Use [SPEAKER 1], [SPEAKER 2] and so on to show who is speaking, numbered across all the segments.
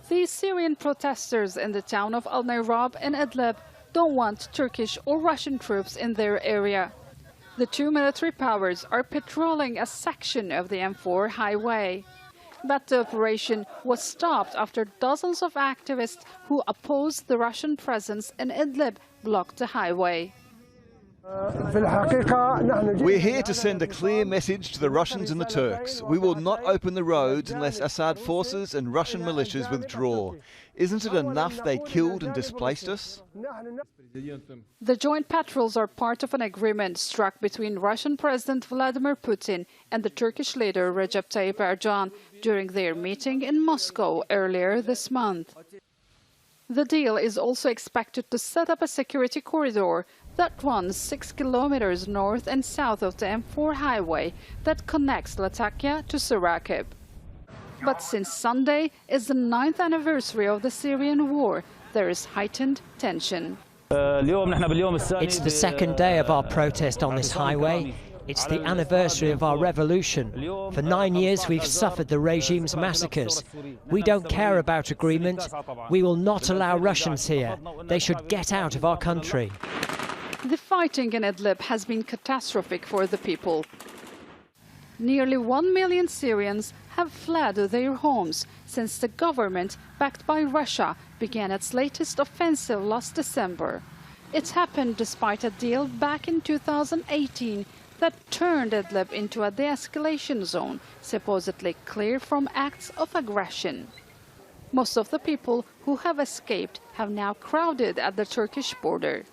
[SPEAKER 1] These Syrian protesters in the town of al-m4 in Idlib don't want Turkish or Russian troops in their area. The two military powers are patrolling a section of the M4 highway. But the operation was stopped after dozens of activists who opposed the Russian presence in Idlib blocked the highway.
[SPEAKER 2] We're here to send a clear message to the Russians and the Turks. We will not open the roads unless Assad forces and Russian militias withdraw. Isn't it enough they killed and displaced us?
[SPEAKER 1] The joint patrols are part of an agreement struck between Russian President Vladimir Putin and the Turkish leader Recep Tayyip Erdogan during their meeting in Moscow earlier this month. The deal is also expected to set up a security corridor that runs 6 kilometers north and south of the M4 highway that connects Latakia to Sarakib. But since Sunday is the 9th anniversary of the Syrian war, there is heightened tension.
[SPEAKER 3] It's the second day of our protest on this highway. It's the anniversary of our revolution. For 9 years we've suffered the regime's massacres. We don't care about agreement. We will not allow Russians here. They should get out of our country.
[SPEAKER 1] The fighting in Idlib has been catastrophic for the people. Nearly 1 million Syrians have fled their homes since the government, backed by Russia, began its latest offensive last December. It happened despite a deal back in 2018 that turned Idlib into a de-escalation zone, supposedly clear from acts of aggression. Most of the people who have escaped have now crowded at the Turkish border.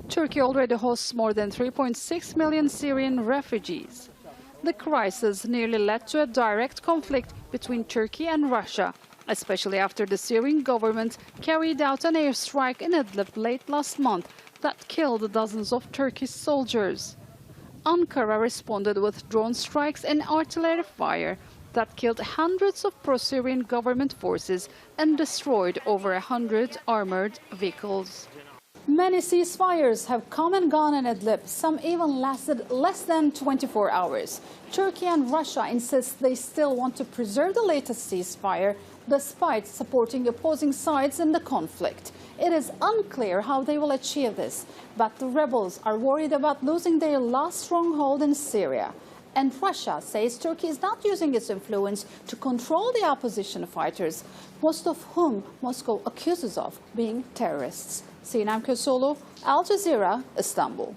[SPEAKER 1] Turkey already hosts more than 3.6 million Syrian refugees. The crisis nearly led to a direct conflict between Turkey and Russia, especially after the Syrian government carried out an airstrike in Idlib late last month that killed dozens of Turkish soldiers. Ankara responded with drone strikes and artillery fire that killed hundreds of pro-Syrian government forces and destroyed over 100 armored vehicles. Many ceasefires have come and gone in Idlib. Some even lasted less than 24 hours. Turkey and Russia insist they still want to preserve the latest ceasefire despite supporting opposing sides in the conflict. It is unclear how they will achieve this, but the rebels are worried about losing their last stronghold in Syria. And Russia says Turkey is not using its influence to control the opposition fighters, most of whom Moscow accuses of being terrorists. Sinem Köseoğlu, Al Jazeera, Istanbul.